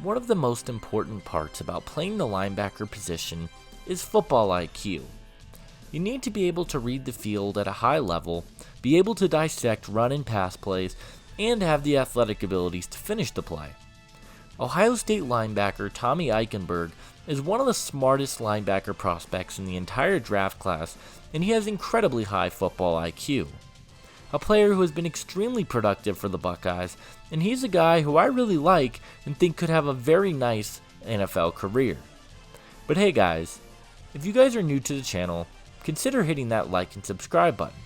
One of the most important parts about playing the linebacker position is football IQ. You need to be able to read the field at a high level, be able to dissect run and pass plays, and have the athletic abilities to finish the play. Ohio State linebacker Tommy Eichenberg is one of the smartest linebacker prospects in the entire draft class, and he has incredibly high football IQ. A player who has been extremely productive for the Buckeyes, and he's a guy who I really like and think could have a very nice NFL career. But hey guys, if you guys are new to the channel, consider hitting that like and subscribe button.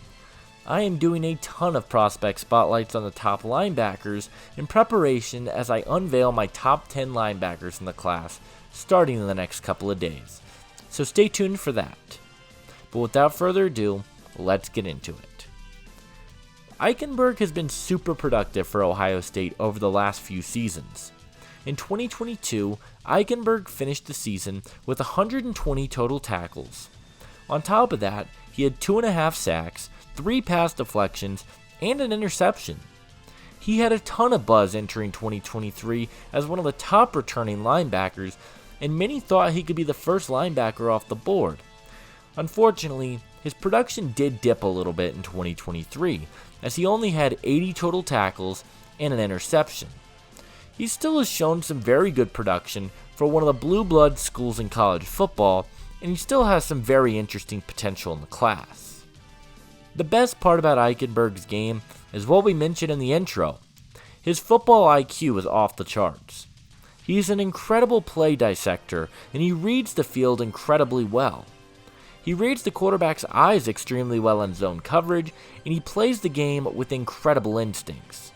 I am doing a ton of prospect spotlights on the top linebackers in preparation as I unveil my top 10 linebackers in the class starting in the next couple of days. So stay tuned for that. But without further ado, let's get into it. Eichenberg has been super productive for Ohio State over the last few seasons. In 2022, Eichenberg finished the season with 120 total tackles. On top of that, he had 2.5 sacks, 3 pass deflections, and an interception. He had a ton of buzz entering 2023 as one of the top returning linebackers, and many thought he could be the first linebacker off the board. Unfortunately, his production did dip a little bit in 2023, as he only had 80 total tackles and an interception. He still has shown some very good production for one of the blue blood schools in college football, and he still has some very interesting potential in the class. The best part about Eichenberg's game is what we mentioned in the intro. His football IQ is off the charts. He's an incredible play dissector, and he reads the field incredibly well. He reads the quarterback's eyes extremely well in zone coverage, and he plays the game with incredible instincts.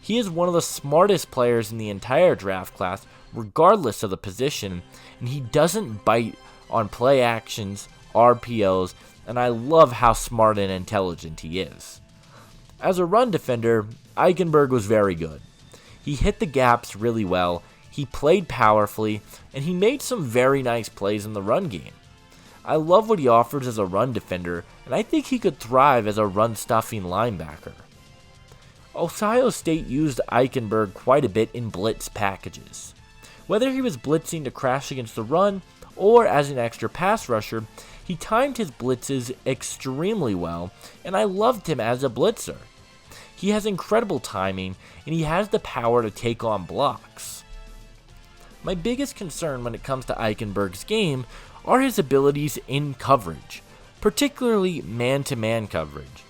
He is one of the smartest players in the entire draft class, regardless of the position, and he doesn't bite on play actions, RPOs, and I love how smart and intelligent he is. As a run defender, Eichenberg was very good. He hit the gaps really well, he played powerfully, and he made some very nice plays in the run game. I love what he offers as a run defender, and I think he could thrive as a run-stuffing linebacker. Ohio State used Eichenberg quite a bit in blitz packages. Whether he was blitzing to crash against the run or as an extra pass rusher, he timed his blitzes extremely well, and I loved him as a blitzer. He has incredible timing, and he has the power to take on blocks. My biggest concern when it comes to Eichenberg's game are his abilities in coverage, particularly man-to-man coverage.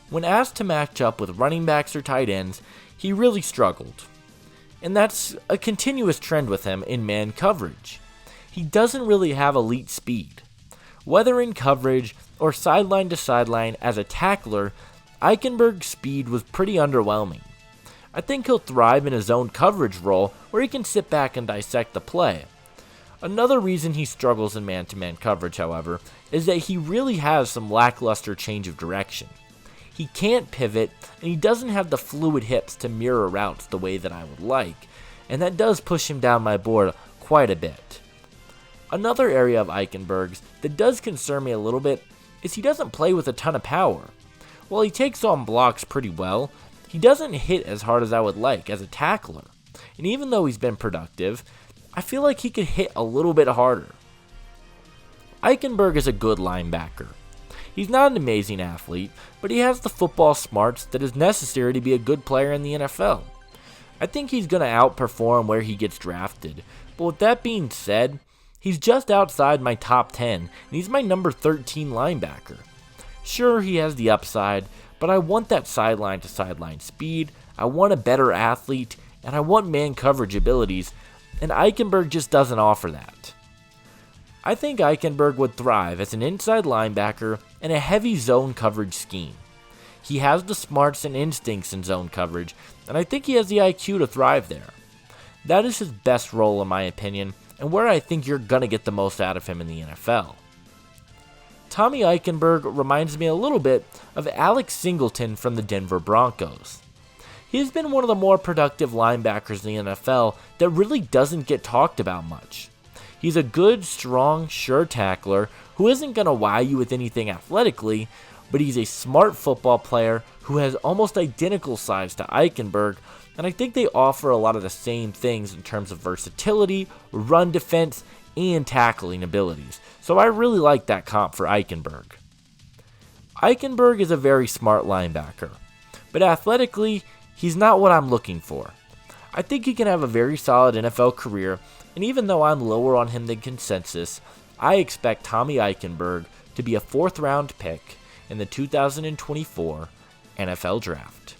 When asked to match up with running backs or tight ends, he really struggled. And that's a continuous trend with him in man coverage. He doesn't really have elite speed. Whether in coverage or sideline to sideline as a tackler, Eichenberg's speed was pretty underwhelming. I think he'll thrive in a zone coverage role where he can sit back and dissect the play. Another reason he struggles in man-to-man coverage, however, is that he really has some lackluster change of direction. He can't pivot, and he doesn't have the fluid hips to mirror routes the way that I would like, and that does push him down my board quite a bit. Another area of Eichenberg's that does concern me a little bit is he doesn't play with a ton of power. While he takes on blocks pretty well, he doesn't hit as hard as I would like as a tackler, and even though he's been productive, I feel like he could hit a little bit harder. Eichenberg is a good linebacker. He's not an amazing athlete, but he has the football smarts that is necessary to be a good player in the NFL. I think he's going to outperform where he gets drafted, but with that being said, he's just outside my top 10, and he's my number 13 linebacker. Sure, he has the upside, but I want that sideline to sideline speed, I want a better athlete, and I want man coverage abilities, and Eichenberg just doesn't offer that. I think Eichenberg would thrive as an inside linebacker in a heavy zone coverage scheme. He has the smarts and instincts in zone coverage, and I think he has the IQ to thrive there. That is his best role in my opinion, and where I think you're going to get the most out of him in the NFL. Tommy Eichenberg reminds me a little bit of Alex Singleton from the Denver Broncos. He has been one of the more productive linebackers in the NFL that really doesn't get talked about much. He's a good, strong, sure tackler who isn't going to wow you with anything athletically, but he's a smart football player who has almost identical size to Eichenberg, and I think they offer a lot of the same things in terms of versatility, run defense, and tackling abilities. So I really like that comp for Eichenberg. Eichenberg is a very smart linebacker, but athletically, he's not what I'm looking for. I think he can have a very solid NFL career, and even though I'm lower on him than consensus, I expect Tommy Eichenberg to be a 4th round pick in the 2024 NFL Draft.